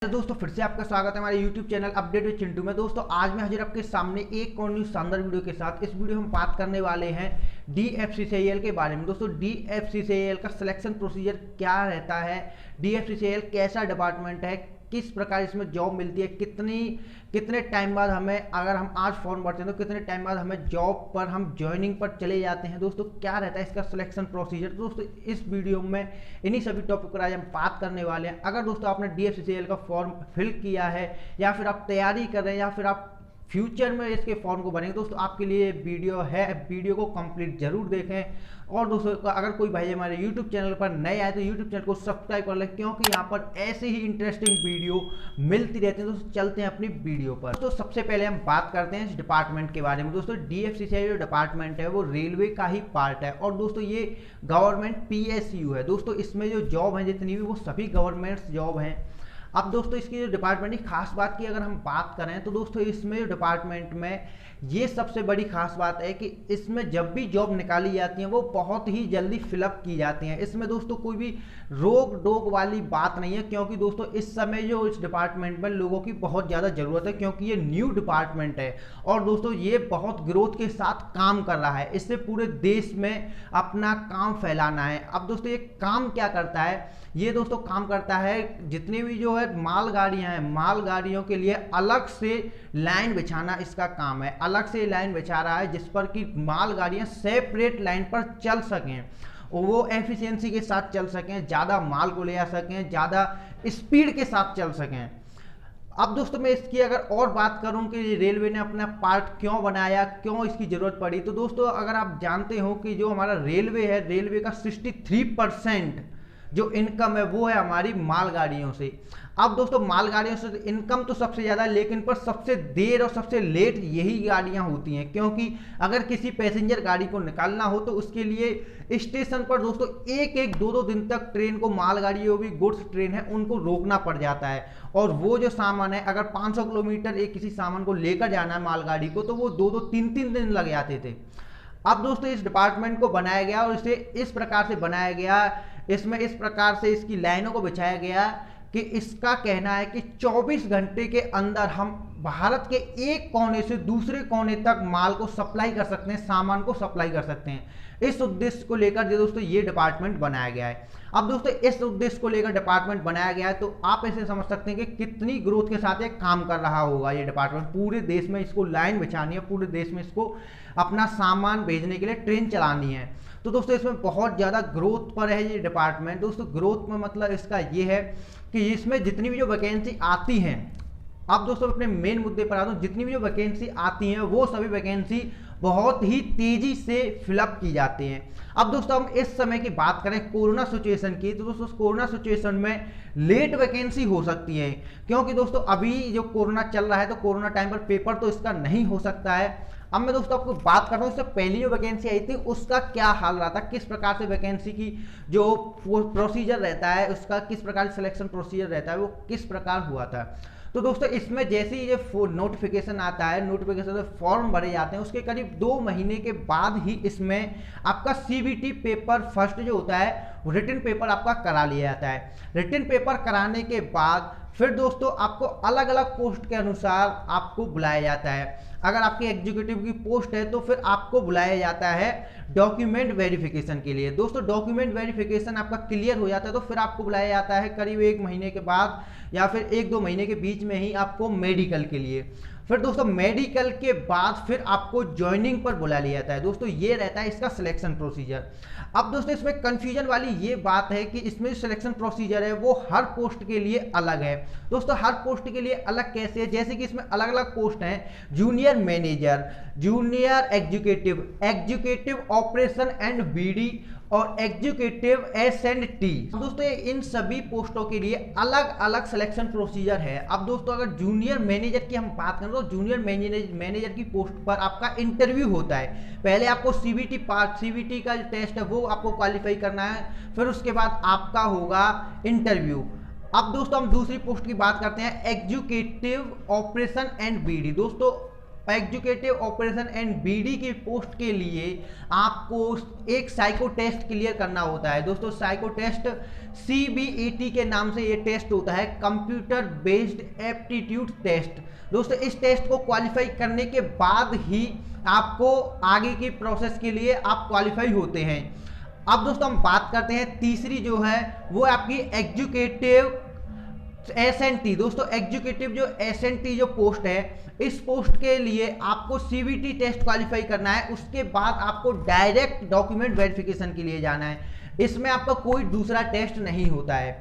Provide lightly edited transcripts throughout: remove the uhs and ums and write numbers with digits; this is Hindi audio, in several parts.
तो दोस्तों फिर से आपका स्वागत है हमारे YouTube channel update with Chintu में। दोस्तों आज मैं हाजिर आपके सामने एक और न्यू शानदार वीडियो के साथ। इस वीडियो में हम बात करने वाले हैं DFCCIL के बारे में। दोस्तों DFCCIL का सिलेक्शन प्रोसीजर क्या रहता है, DFCCIL कैसा डिपार्टमेंट है, किस प्रकार इसमें जॉब मिलती है, कितने टाइम बाद हमें, अगर हम आज फॉर्म भरते हैं तो कितने टाइम बाद हमें जॉब पर हम ज्वाइनिंग पर चले जाते हैं। दोस्तों क्या रहता है इसका सिलेक्शन प्रोसीजर। दोस्तों इस वीडियो में इन्हीं सभी टॉपिक पर आज हम बात करने वाले हैं। अगर दोस्तों आपने DFCCIL का फॉर्म फिल किया है या फिर आप तैयारी कर रहे हैं या फिर आप फ्यूचर में इसके फॉर्म को भरेंगे, दोस्तों आपके लिए वीडियो है, वीडियो को कंप्लीट जरूर देखें। और दोस्तों अगर कोई भाई हमारे YouTube चैनल पर नए आए तो YouTube चैनल को सब्सक्राइब कर लें, क्योंकि यहाँ पर ऐसे ही इंटरेस्टिंग वीडियो मिलती रहती है। दोस्तों चलते हैं अपनी वीडियो पर। तो सबसे पहले हम बात करते हैं इस डिपार्टमेंट के बारे में। दोस्तों DFCCIL जो डिपार्टमेंट है वो रेलवे का ही पार्ट है और दोस्तों ये गवर्नमेंट PSU है। दोस्तों इसमें जो जॉब है जितनी भी वो सभी गवर्नमेंट जॉब हैं। अब दोस्तों इसकी जो डिपार्टमेंट की खास बात की अगर हम बात करें तो दोस्तों इसमें जो डिपार्टमेंट में ये सबसे बड़ी खास बात है कि इसमें जब भी जॉब निकाली जाती है वो बहुत ही जल्दी फिलअप की जाती हैं। इसमें दोस्तों कोई भी रोक टोक वाली बात नहीं है, क्योंकि दोस्तों इस समय जो इस डिपार्टमेंट में लोगों की बहुत ज़्यादा ज़रूरत है, क्योंकि ये न्यू डिपार्टमेंट है और दोस्तों ये बहुत ग्रोथ के साथ काम कर रहा है। इससे पूरे देश में अपना काम फैलाना है। अब दोस्तों ये काम क्या करता है, ये दोस्तों काम करता है जितनी भी जो है मालगाड़ियां हैं, मालगाड़ियों के लिए अलग से लाइन बिछाना इसका काम है। अलग से लाइन बिछा रहा है जिस पर कि मालगाड़ियां सेपरेट लाइन पर चल सकें, वो एफिशिएंसी के साथ चल सकें, ज़्यादा माल को ले आ सकें, ज़्यादा स्पीड के साथ चल सकें। अब दोस्तों मैं इसकी अगर और बात करूं कि रेलवे ने अपना पार्ट क्यों बनाया, क्यों इसकी ज़रूरत पड़ी, तो दोस्तों अगर आप जानते हो कि जो हमारा रेलवे है, रेलवे का 63% जो इनकम है वो है हमारी मालगाड़ियों से। अब दोस्तों मालगाड़ियों से इनकम तो सबसे ज़्यादा, लेकिन पर सबसे देर और सबसे लेट यही गाड़ियां होती हैं, क्योंकि अगर किसी पैसेंजर गाड़ी को निकालना हो तो उसके लिए स्टेशन पर दोस्तों एक दो दिन तक ट्रेन को, मालगाड़ी जो भी गुड्स ट्रेन है उनको रोकना पड़ जाता है। और वो जो सामान है, अगर 500 किलोमीटर एक किसी सामान को लेकर जाना है मालगाड़ी को, तो वो 2-3 दिन लग जाते थे। अब दोस्तों इस डिपार्टमेंट को बनाया गया और इसे इस प्रकार से बनाया गया, इसमें इस प्रकार से इसकी लाइनों को बिछाया गया कि इसका कहना है कि 24 घंटे के अंदर हम भारत के एक कोने से दूसरे कोने तक माल को सप्लाई कर सकते हैं, सामान को सप्लाई कर सकते हैं। इस उद्देश्य को लेकर दोस्तों ये डिपार्टमेंट बनाया गया है। अब दोस्तों इस उद्देश्य को लेकर डिपार्टमेंट बनाया गया है, तो आप ऐसे समझ सकते हैं कि कितनी ग्रोथ के साथ ये काम कर रहा होगा ये डिपार्टमेंट। पूरे देश में इसको लाइन बिछानी है, पूरे देश में इसको अपना सामान भेजने के लिए ट्रेन चलानी है। तो दोस्तों इसमें बहुत ज़्यादा ग्रोथ पर है ये डिपार्टमेंट। दोस्तों ग्रोथ में मतलब इसका ये है कि इसमें जितनी भी जो वैकेंसी आती हैं, अब दोस्तों अपने मेन मुद्दे पर आता हूँ, जितनी भी जो वैकेंसी आती हैं वो सभी वैकेंसी बहुत ही तेजी से फिलअप की जाती हैं। अब दोस्तों हम इस समय की बात करें कोरोना सिचुएशन की, तो दोस्तों कोरोना सिचुएशन में लेट वैकेंसी हो सकती है, क्योंकि दोस्तों अभी जो कोरोना चल रहा है तो कोरोना टाइम पर पेपर तो इसका नहीं हो सकता है। अब मैं दोस्तों आपको बात कर रहा हूँ इससे पहली जो वैकेंसी आई थी उसका क्या हाल रहा था, किस प्रकार से वैकेंसी की जो प्रोसीजर रहता है, उसका किस प्रकार से सिलेक्शन प्रोसीजर रहता है, वो किस प्रकार हुआ था। तो दोस्तों इसमें जैसे ही ये नोटिफिकेशन आता है, नोटिफिकेशन से फॉर्म भरे जाते हैं, उसके करीब 2 महीने के बाद ही इसमें आपका CBT पेपर फर्स्ट जो होता है रिटन पेपर आपका करा लिया जाता है। रिटन पेपर कराने के बाद फिर दोस्तों आपको अलग अलग पोस्ट के अनुसार आपको बुलाया जाता है। अगर आपकी एग्जीक्यूटिव की पोस्ट है तो फिर आपको बुलाया जाता है डॉक्यूमेंट वेरिफिकेशन के लिए। दोस्तों डॉक्यूमेंट वेरिफिकेशन आपका क्लियर हो जाता है तो फिर आपको बुलाया जाता है करीब 1 महीने के बाद या फिर 1-2 महीने के बीच में ही आपको मेडिकल के लिए। फिर दोस्तों मेडिकल के बाद फिर आपको ज्वाइनिंग पर बुला लिया जाता है। दोस्तों ये रहता है इसका सिलेक्शन प्रोसीजर। अब दोस्तों इसमें कंफ्यूजन वाली ये बात है कि इसमें जो सिलेक्शन प्रोसीजर है वो हर पोस्ट के लिए अलग है। दोस्तों हर पोस्ट के लिए अलग कैसे है, जैसे कि इसमें अलग अलग पोस्ट हैं, junior manager, junior executive, executive operation and BD और एग्जीक्यूटिव S&T। दोस्तों इन सभी पोस्टों के लिए अलग अलग सिलेक्शन प्रोसीजर है। अब दोस्तों अगर जूनियर मैनेजर की हम बात करें तो जूनियर मैनेजर की पोस्ट पर आपका इंटरव्यू होता है। पहले आपको CBT का जो टेस्ट है वो आपको क्वालिफाई करना है, फिर उसके बाद आपका होगा इंटरव्यू। अब दोस्तों हम दूसरी पोस्ट की बात करते हैं, एग्जीक्यूटिव ऑपरेशन एंड BD। दोस्तों एग्जीक्यूटिव ऑपरेशन एंड बीडी की पोस्ट के लिए आपको एक साइको टेस्ट क्लियर करना होता है। दोस्तों साइको टेस्ट CBET के नाम से ये टेस्ट होता है, कंप्यूटर बेस्ड एप्टीट्यूड टेस्ट। दोस्तों इस टेस्ट को क्वालिफाई करने के बाद ही आपको आगे की प्रोसेस के लिए आप क्वालिफाई होते हैं। अब दोस्तों हम बात करते हैं तीसरी जो है वो आपकी एग्जीक्यूटिव SNT। दोस्तों एग्जीक्यूटिव जो SNT जो पोस्ट है, इस पोस्ट के लिए आपको CBT टेस्ट क्वालिफाई करना है, उसके बाद आपको डायरेक्ट डॉक्यूमेंट वेरिफिकेशन के लिए जाना है। इसमें आपका कोई दूसरा टेस्ट नहीं होता है।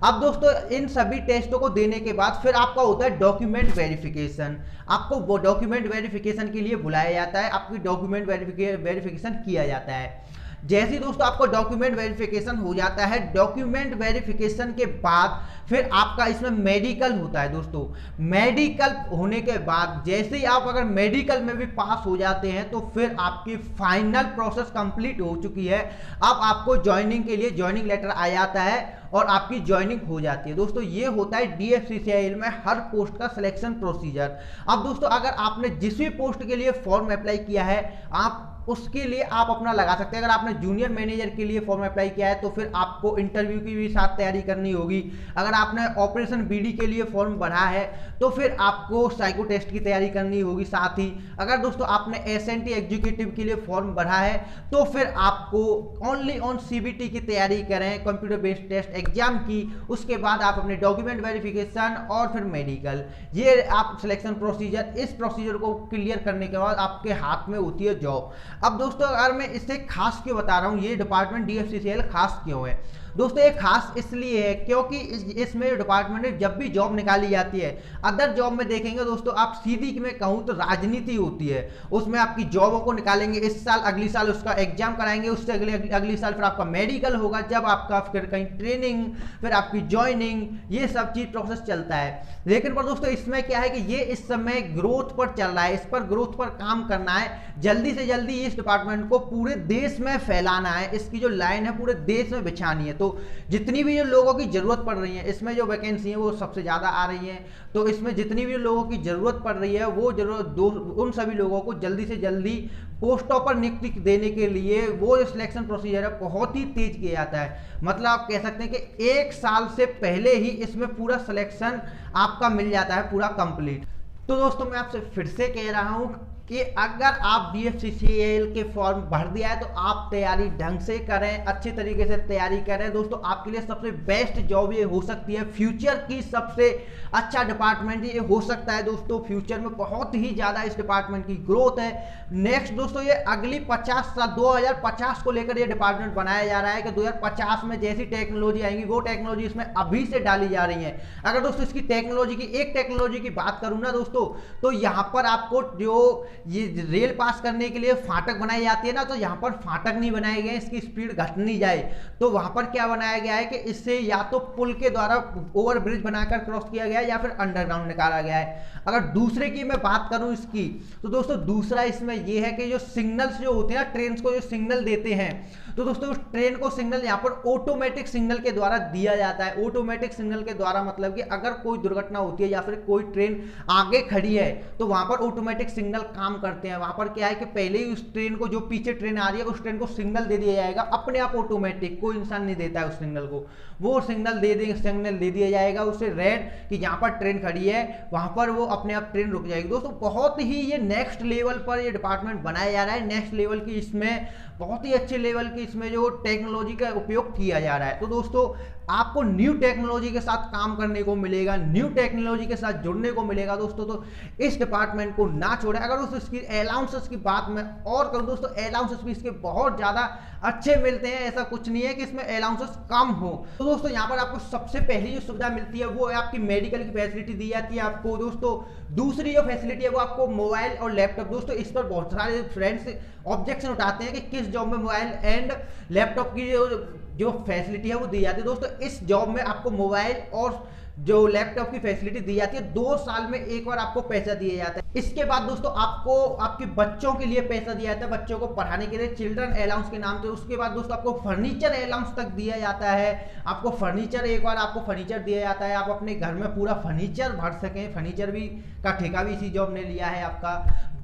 अब दोस्तों इन सभी टेस्टों को देने के बाद फिर आपका होता है डॉक्यूमेंट वेरिफिकेशन। आपको वो डॉक्यूमेंट वेरिफिकेशन के लिए बुलाया जाता है, आपकी डॉक्यूमेंट वेरिफिकेशन किया जाता है। जैसे ही दोस्तों आपको डॉक्यूमेंट वेरिफिकेशन हो जाता है, डॉक्यूमेंट वेरिफिकेशन के बाद फिर आपका इसमें मेडिकल होता है। दोस्तों मेडिकल होने के बाद जैसे ही आप अगर मेडिकल में भी पास हो जाते हैं तो फिर आपकी फाइनल प्रोसेस कंप्लीट हो चुकी है। अब आपको ज्वाइनिंग के लिए ज्वाइनिंग लेटर आ जाता है और आपकी ज्वाइनिंग हो जाती है। दोस्तों ये होता है DFCCIL में हर पोस्ट का सिलेक्शन प्रोसीजर। अब दोस्तों अगर आपने जिस भी पोस्ट के लिए फॉर्म अप्लाई किया है, आप उसके लिए आप अपना लगा सकते हैं। अगर आपने जूनियर मैनेजर के लिए फॉर्म अप्लाई किया है तो फिर आपको इंटरव्यू की भी साथ तैयारी करनी होगी। अगर आपने ऑपरेशन BD के लिए फॉर्म भरा है तो फिर आपको साइको टेस्ट की तैयारी करनी होगी साथ ही। अगर दोस्तों आपने SNT एग्जीक्यूटिव के लिए फॉर्म भरा है तो फिर आपको ओनली ऑन CBT की तैयारी करें, कंप्यूटर बेस्ड टेस्ट एग्जाम की। उसके बाद आप अपने डॉक्यूमेंट वेरिफिकेशन और फिर मेडिकल, ये आप सिलेक्शन प्रोसीजर, इस प्रोसीजर को क्लियर करने के बाद आपके हाथ में होती है जॉब। अब दोस्तों अगर मैं इससे खास क्यों बता रहा हूं, ये डिपार्टमेंट DFCCIL खास क्यों है? दोस्तों ये खास इसलिए है क्योंकि इसमें डिपार्टमेंट में जब भी जॉब निकाली जाती है, अदर जॉब में देखेंगे दोस्तों आप सीधी में कहूँ तो राजनीति होती है। उसमें आपकी जॉबों को निकालेंगे, इस साल अगली साल उसका एग्जाम कराएंगे, उससे अगली साल फिर आपका मेडिकल होगा, जब आपका फिर कहीं ट्रेनिंग, फिर आपकी ज्वाइनिंग, ये सब चीज प्रोसेस चलता है। लेकिन पर दोस्तों इसमें क्या है कि ये इस समय ग्रोथ पर चल रहा है, इस पर ग्रोथ पर काम करना है, जल्दी से जल्दी इस डिपार्टमेंट को पूरे देश में फैलाना है, इसकी जो लाइन है पूरे देश में बिछानी है। तो जितनी भी जो लोगों की जरूरत पड़ रही है, इसमें जो वैकेंसी है वो सबसे ज्यादा आ रही है, तो इसमें जितनी भी लोगों की जरूरत पड़ रही है वो जरूरत उन सभी लोगों को जल्दी से जल्दी पोस्टों पर नियुक्ति देने के लिए वो जो सिलेक्शन प्रोसीजर है बहुत ही तेज किया जाता है। मतलब आप कह सकते हैं कि 1 साल से पहले ही इसमें पूरा सिलेक्शन आपका मिल जाता है, पूरा कंप्लीट। तो दोस्तों मैं आपसे फिर से कह रहा हूं कि अगर आप DFCCIL के फॉर्म भर दिया है तो आप तैयारी ढंग से करें, अच्छे तरीके से तैयारी करें। दोस्तों आपके लिए सबसे बेस्ट जॉब ये हो सकती है, फ्यूचर की सबसे अच्छा डिपार्टमेंट ये हो सकता है। दोस्तों फ्यूचर में बहुत ही ज़्यादा इस डिपार्टमेंट की ग्रोथ है। नेक्स्ट दोस्तों ये अगली 50 साल 2050 को लेकर ये डिपार्टमेंट बनाया जा रहा है कि 2050 में जैसी टेक्नोलॉजी आएंगी वो टेक्नोलॉजी इसमें अभी से डाली जा रही है। अगर दोस्तों इसकी टेक्नोलॉजी की एक टेक्नोलॉजी की बात करूँ ना दोस्तों, तो यहाँ पर आपको जो ये रेल पास करने के लिए फाटक बनाई जाती है ना, तो यहाँ पर फाटक नहीं बनाए गए, इसकी स्पीड घट नहीं जाए, तो वहां पर क्या बनाया गया है कि इससे या तो पुल के द्वारा ओवर ब्रिज बनाकर क्रॉस किया गया है या फिर अंडरग्राउंड निकाला गया है। अगर दूसरे की मैं बात करूं इसकी, तो दोस्तों दूसरा इसमें यह है कि जो सिग्नल्स जो होते हैं ना, ट्रेन को जो सिग्नल देते हैं, तो दोस्तों उस ट्रेन को सिग्नल यहाँ पर ऑटोमेटिक सिग्नल के द्वारा दिया जाता है। ऑटोमेटिक सिग्नल के द्वारा मतलब कि अगर कोई दुर्घटना होती है या फिर कोई ट्रेन आगे खड़ी है तो वहां पर ऑटोमेटिक सिग्नल काम करते हैं। वहां पर क्या है कि पहले ही उस ट्रेन को, जो पीछे ट्रेन आ रही है उस ट्रेन को सिग्नल दे दिया जाएगा, अपने आप ऑटोमेटिक, कोई इंसान नहीं देता है उस सिग्नल को, वो सिग्नल दे दिया जाएगा उसे रेड कि यहाँ पर ट्रेन खड़ी है, वहां पर वो अपने आप ट्रेन रुक जाएगी। दोस्तों बहुत ही ये नेक्स्ट लेवल पर ये डिपार्टमेंट बनाया जा रहा है, नेक्स्ट लेवल की इसमें बहुत ही अच्छे लेवल की इसमें जो टेक्नोलॉजी का उपयोग किया जा रहा है। तो दोस्तों आपको न्यू टेक्नोलॉजी के साथ काम करने को मिलेगा, न्यू टेक्नोलॉजी के साथ जुड़ने को मिलेगा दोस्तों। तो इस डिपार्टमेंट को ना छोड़े। अगर दोस्तों इसकी अलाउंसेस की बात मैं और करूं दोस्तों, अलाउंसेस भी इसके बहुत ज्यादा अच्छे मिलते हैं, ऐसा कुछ नहीं है कि इसमें अलाउंसेस कम हो। तो दोस्तों यहाँ पर आपको सबसे पहली जो सुविधा मिलती है वो है आपकी मेडिकल की फैसिलिटी दी जाती है आपको। दोस्तों दूसरी जो फैसिलिटी है वो आपको मोबाइल और लैपटॉप। दोस्तों इस पर बहुत सारे फ्रेंड्स ऑब्जेक्शन उठाते हैं कि किस जॉब में मोबाइल एंड लैपटॉप की जो फैसिलिटी है वो दी जाती है। दोस्तों इस जॉब में आपको मोबाइल और जो लैपटॉप की फैसिलिटी दी जाती है, 2 साल में एक बार आपको पैसा दिया जाता है। इसके बाद दोस्तों आपको आपके बच्चों के लिए पैसा दिया जाता है, बच्चों को पढ़ाने के लिए चिल्ड्रन अलाउंस के नाम से। उसके बाद दोस्तों आपको फर्नीचर अलाउंस तक दिया जाता है, आपको फर्नीचर एक बार आपको फर्नीचर दिया जाता है, आप अपने घर में पूरा फर्नीचर भर सकें, फर्नीचर भी का ठेका भी इसी जॉब ने लिया है आपका।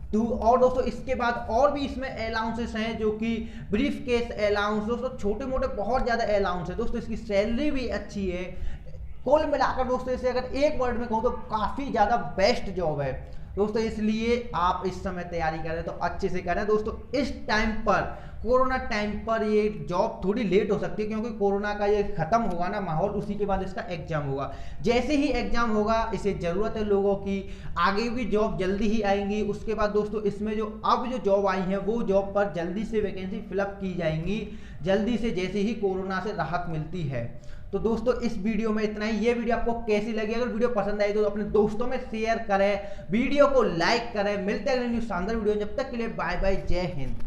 तो और दोस्तों इसके बाद और भी इसमें अलाउंसेस हैं, जो कि ब्रीफ केस अलाउंस, दोस्तों छोटे मोटे बहुत ज़्यादा अलाउंस है दोस्तों। इसकी सैलरी भी अच्छी है। कुल मिलाकर दोस्तों इसे अगर एक वर्ड में कहूँ तो काफ़ी ज़्यादा बेस्ट जॉब है दोस्तों। इसलिए आप इस समय तैयारी करें तो अच्छे से करें दोस्तों। इस टाइम पर, कोरोना टाइम पर, ये जॉब थोड़ी लेट हो सकती है, क्योंकि कोरोना का ये खत्म होगा ना माहौल, उसी के बाद इसका एग्जाम होगा। जैसे ही एग्जाम होगा, इसे ज़रूरत है लोगों की, आगे भी जॉब जल्दी ही आएंगी। उसके बाद दोस्तों इसमें जो अब जो जॉब आई है वो जॉब पर जल्दी से वैकेंसी फिलअप की जाएंगी, जल्दी से, जैसे ही कोरोना से राहत मिलती है। तो दोस्तों इस वीडियो में इतना ही। ये वीडियो आपको कैसी लगी? अगर वीडियो पसंद आई तो अपने दोस्तों में शेयर करें, वीडियो को लाइक करें। मिलते हैं अगले न्यू शानदार वीडियो। जब तक के लिए बाय बाय, जय हिंद।